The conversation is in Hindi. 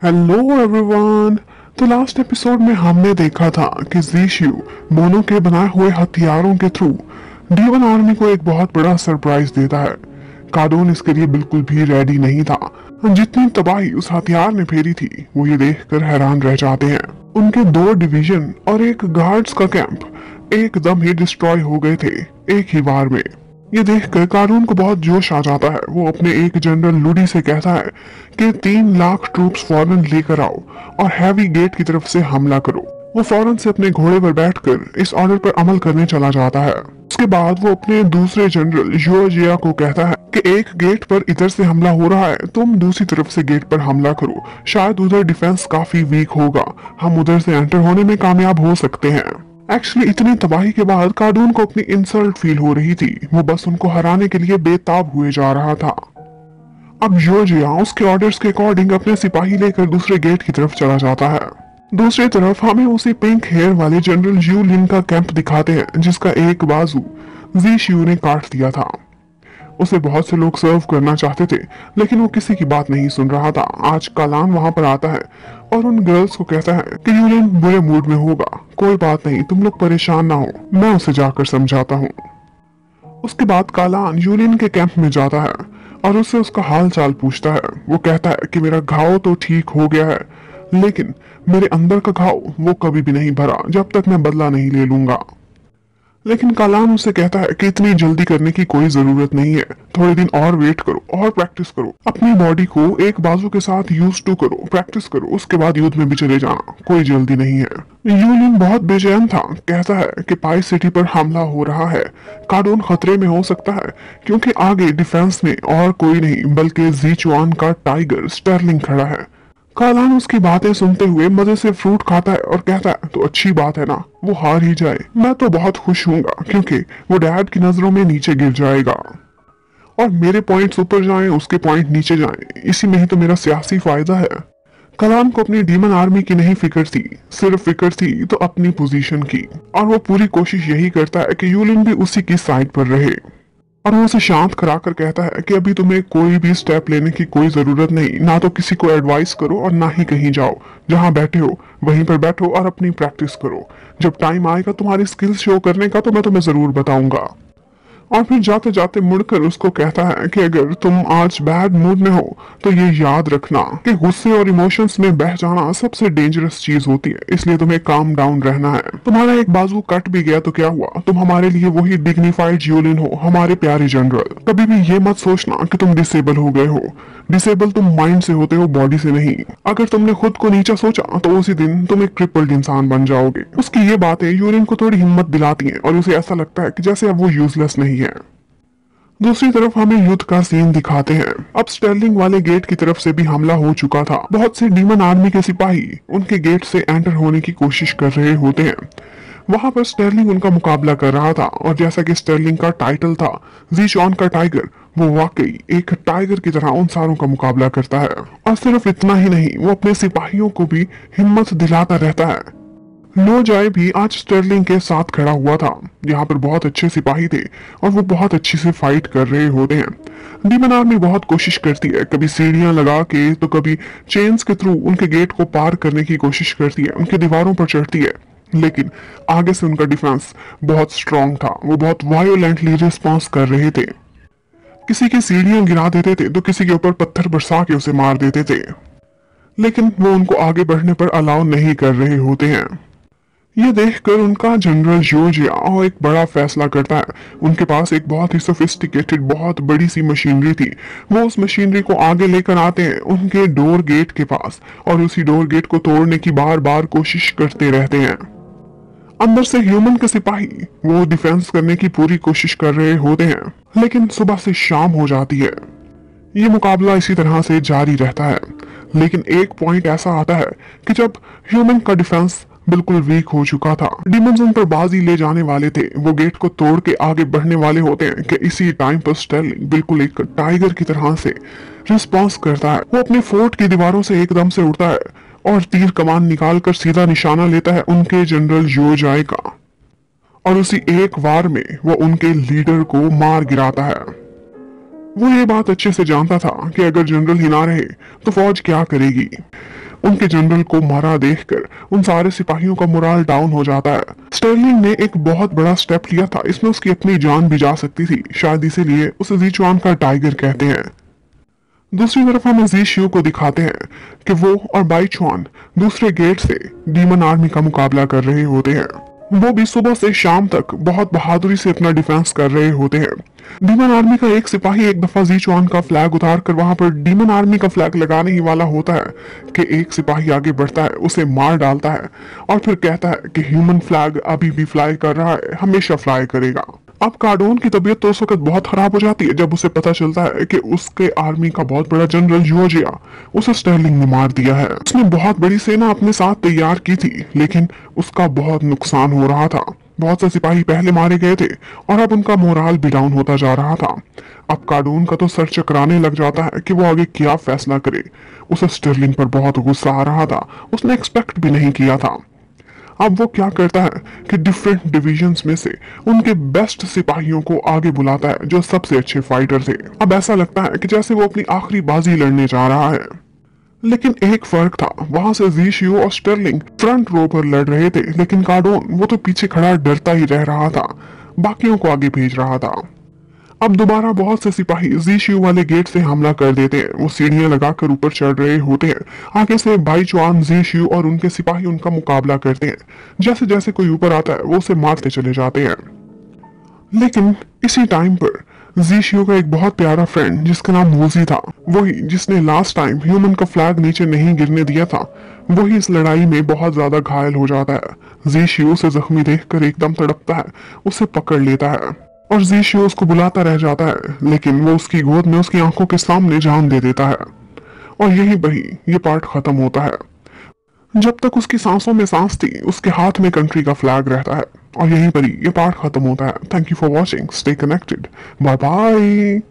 Hello everyone. तो लास्ट एपिसोड में हमने देखा था कि ज़ीशियू मोनो के बनाए हुए हथियारों के थ्रू डीवन आर्मी को एक बहुत बड़ा सरप्राइज देता है। काडून इसके लिए बिल्कुल भी रेडी नहीं था। जितनी तबाही उस हथियार ने फेरी थी वो ये देखकर हैरान रह जाते हैं। उनके 2 डिवीजन और एक गार्ड्स का कैंप एकदम ही डिस्ट्रॉय हो गए थे एक ही बार में। ये देखकर कानून को बहुत जोश आ जाता है। वो अपने एक जनरल लूडी से कहता है कि 3 लाख ट्रूप्स फौरन लेकर आओ और हैवी गेट की तरफ से हमला करो। वो फौरन से अपने घोड़े पर बैठकर इस ऑर्डर पर अमल करने चला जाता है। उसके बाद वो अपने दूसरे जनरल योजिया को कहता है कि एक गेट पर इधर से हमला हो रहा है, तुम दूसरी तरफ से गेट पर हमला करो। शायद उधर डिफेंस काफी वीक होगा, हम उधर से एंटर होने में कामयाब हो सकते हैं। एक्चुअली इतनी तबाही के बाद कार्डून को अपनी इंसल्ट फील हो रही थी। वो बस उनको हराने के लिए बेताब हुए जा रहा था। अब योजिया उसके ऑर्डर्स के अकॉर्डिंग अपने सिपाही लेकर दूसरे गेट की तरफ चला जाता है। दूसरी तरफ हमें उसी पिंक हेयर वाले जनरल यू लिन का कैंप दिखाते हैं जिसका एक बाजू ज़ीशियू ने काट दिया था। उसे बहुत से लोग सर्व करना चाहते थे लेकिन वो किसी की बात नहीं सुन रहा था। आज कालान वहां पर आता है और उन गर्ल्स को कहता है कि यूलिन बुरे मूड में होगा, कोई बात नहीं, तुम लोग परेशान ना हो, मैं उसे जाकर समझाता हूँ। उसके बाद कालान यूलिन के कैंप में जाता है और उससे उसका हाल चाल पूछता है। वो कहता है कि मेरा घाव तो ठीक हो गया है लेकिन मेरे अंदर का घाव वो कभी भी नहीं भरा जब तक मैं बदला नहीं ले लूंगा। लेकिन कालान उससे कहता है कि इतनी जल्दी करने की कोई जरूरत नहीं है, थोड़े दिन और वेट करो और प्रैक्टिस करो, अपनी बॉडी को एक बाजू के साथ यूज टू करो, प्रैक्टिस करो, उसके बाद युद्ध में भी चले जाना, कोई जल्दी नहीं है। यूलिन बहुत बेचैन था। कहता है कि पाई सिटी पर हमला हो रहा है, काडून खतरे में हो सकता है क्योंकि आगे डिफेंस में और कोई नहीं बल्कि ज़ीचुआन का टाइगर स्टर्लिंग खड़ा है। कालान उसकी बातें सुनते हुए मजे से फ्रूट खाता है और कहता है तो अच्छी बात है ना, वो हार ही जाए, मैं तो बहुत खुश हूँगा क्योंकि वो डैड की नजरों में नीचे गिर जाएगा और मेरे पॉइंट्स ऊपर जाएं, उसके पॉइंट नीचे जाएं, इसी में ही तो मेरा सियासी फायदा है। कलान को अपनी डीमन आर्मी की नहीं फिक्र थी, सिर्फ फिक्र थी तो अपनी पोजीशन की, और वो पूरी कोशिश यही करता है कि यूलिन भी उसी की साइड पर रहे। और वो उसे शांत कराकर कहता है कि अभी तुम्हें कोई भी स्टेप लेने की कोई जरूरत नहीं, ना तो किसी को एडवाइस करो और ना ही कहीं जाओ, जहां बैठे हो वहीं पर बैठो और अपनी प्रैक्टिस करो। जब टाइम आएगा तुम्हारी स्किल्स शो करने का तो मैं तुम्हें जरूर बताऊंगा। और फिर जाते जाते मुड़कर उसको कहता है कि अगर तुम आज बैड मूड में हो तो ये याद रखना कि गुस्से और इमोशंस में बह जाना सबसे डेंजरस चीज होती है, इसलिए तुम्हें काम डाउन रहना है। तुम्हारा एक बाजू कट भी गया तो क्या हुआ, तुम हमारे लिए वही डिग्निफाइड यूलिन हो, हमारे प्यारे जनरल। कभी भी ये मत सोचना कि तुम डिसेबल हो गए हो। डिसेबल तुम माइंड से होते हो, बॉडी से नहीं। अगर तुमने खुद को नीचा सोचा तो उसी दिन तुम एक क्रिपल्ड इंसान बन जाओगे। उसकी ये बातें यूलिन को थोड़ी हिम्मत दिलाती हैं और उसे ऐसा लगता है कि जैसे अब वो यूजलेस नहीं है। दूसरी तरफ हमें युद्ध का सीन दिखाते हैं। अब स्टर्लिंग वाले गेट की तरफ से भी हमला हो चुका था। बहुत से डीमन आर्मी के सिपाही उनके गेट से एंटर होने की कोशिश कर रहे होते हैं। वहां पर स्टर्लिंग उनका मुकाबला कर रहा था और जैसा कि स्टर्लिंग का टाइटल था ज़ीचुआन का टाइगर, वो वाकई एक टाइगर की तरह उन सारों का मुकाबला करता है। और सिर्फ इतना ही नहीं, वो अपने सिपाहियों को भी हिम्मत दिलाता रहता है। लो जाए भी आज स्टर्लिंग के साथ खड़ा हुआ था। यहाँ पर बहुत अच्छे सिपाही थे और वो बहुत अच्छे से फाइट कर रहे होते हैं। डीमन आर्मी बहुत कोशिश करती है, कभी सीढ़ियां लगा के तो कभी चेन्स के थ्रू उनके गेट को पार करने की कोशिश करती है, उनके दीवारों पर चढ़ती है, लेकिन आगे से उनका डिफेंस बहुत स्ट्रांग था। वो बहुत वायोलेंटली रिस्पॉन्स कर रहे थे, किसी की सीढ़ियां गिरा देते थे तो किसी के ऊपर पत्थर बरसा के उसे मार देते थे, लेकिन वो उनको आगे बढ़ने पर अलाउ नहीं कर रहे होते हैं। ये देखकर उनका जनरल योजिया एक बड़ा फैसला करता है। उनके पास एक बहुत ही सोफिस्टिकेटेड बहुत बड़ी सी मशीनरी थी। वो उस मशीनरी को आगे लेकर आते हैं उनके डोर गेट के पास और उसी डोर गेट को तोड़ने की बार बार कोशिश करते रहते हैं। अंदर से ह्यूमन के सिपाही वो डिफेंस करने की पूरी कोशिश कर रहे होते हैं, लेकिन सुबह से शाम हो जाती है। ये मुकाबला इसी तरह से जारी रहता है, लेकिन एक पॉइंट ऐसा आता है कि जब ह्यूमन का डिफेंस बिल्कुल वीक हो चुका था, डिमंस उन पर बाजी ले जाने वाले थे, वो गेट को तोड़ के आगे बढ़ने वाले होते हैं कि इसी टाइम पर स्टर्लिंग बिल्कुल एक टाइगर की तरह से रिस्पॉन्स करता है। वो अपने फोर्ट की दीवारों से एकदम से उड़ता है और तीर कमान निकालकर सीधा निशाना लेता है उनके जनरल योजाई का, और उसी एक वार में वो उनके लीडर को मार गिराता है। वो ये बात अच्छे से जानता था कि अगर जनरल ही ना रहे तो फौज क्या करेगी। उनके जनरल को मारा देखकर उन सारे सिपाहियों का मोराल डाउन हो जाता है। स्टर्लिंग ने एक बहुत बड़ा स्टेप लिया था, इसमें उसकी अपनी जान भी जा सकती थी, शायद इसीलिए उसे ज़ीचुआन का टाइगर कहते हैं। दूसरी तरफ हम जी शियो को दिखाते हैं कि वो और बाई चुआन दूसरे गेट से डीमन आर्मी का मुकाबला कर रहे होते हैं। वो भी सुबह से शाम तक बहुत बहादुरी से अपना डिफेंस कर रहे होते हैं। डीमन आर्मी का एक सिपाही एक दफा जी चुआन का फ्लैग उतार कर वहां पर डीमन आर्मी का फ्लैग लगाने ही वाला होता है कि एक सिपाही आगे बढ़ता है, उसे मार डालता है और फिर कहता है कि ह्यूमन फ्लैग अभी भी फ्लाई कर रहा है, हमेशा फ्लाई करेगा। अब कार्डोन की तबीयत तो उस वक्त बहुत खराब हो जाती है जब उसे पता चलता है कि उसके आर्मी का बहुत बड़ा जनरल जोजिया उसे स्टर्लिंग ने मार दिया है। उसने बहुत बड़ी सेना अपने साथ तैयार की थी, लेकिन उसका बहुत नुकसान हो रहा था। बहुत से सिपाही पहले मारे गए थे और अब उनका मोराल भी डाउन होता जा रहा था। अब कार्डोन का तो सर चकराने लग जाता है कि वो आगे क्या फैसला करे। उसे स्टर्लिंग पर बहुत गुस्सा आ रहा था, उसने एक्सपेक्ट भी नहीं किया था। अब वो क्या करता है कि डिफरेंट डिविजन्स में से उनके बेस्ट सिपाहियों को आगे बुलाता है जो सबसे अच्छे फाइटर थे। अब ऐसा लगता है कि जैसे वो अपनी आखिरी बाजी लड़ने जा रहा है। लेकिन एक फर्क था, वहां से जी शियो और स्टर्लिंग फ्रंट रो पर लड़ रहे थे, लेकिन कार्डोन वो तो पीछे खड़ा डरता ही रह रहा था, बाकियों को आगे भेज रहा था। अब दोबारा बहुत से सिपाही जी शियो वाले गेट से हमला कर देते हैं। वो सीढ़ियां लगाकर ऊपर चढ़ रहे होते हैं। आगे से बाई चुआन, जी शियो और उनके सिपाही उनका मुकाबला करते हैं। जैसे जैसे कोई ऊपर आता है वो उसे मारते चले जाते हैं। लेकिन इसी टाइम पर जी शियो का एक बहुत प्यारा फ्रेंड जिसका नाम वूजी था, वही जिसने लास्ट टाइम ह्यूमन का फ्लैग नीचे नहीं गिरने दिया था, वही इस लड़ाई में बहुत ज्यादा घायल हो जाता है। जी शियो उसे जख्मी देखकर एकदम तड़पता है, उसे पकड़ लेता है और जी शियो उसको बुलाता रह जाता है, लेकिन वो उसकी गोद में उसकी आंखों के सामने जान दे देता है। और यही वही ये पार्ट खत्म होता है। जब तक उसकी सांसों में सांस थी उसके हाथ में कंट्री का फ्लैग रहता है। और यहीं पर ही ये पार्ट खत्म होता है। Thank you for watching, stay connected, bye bye.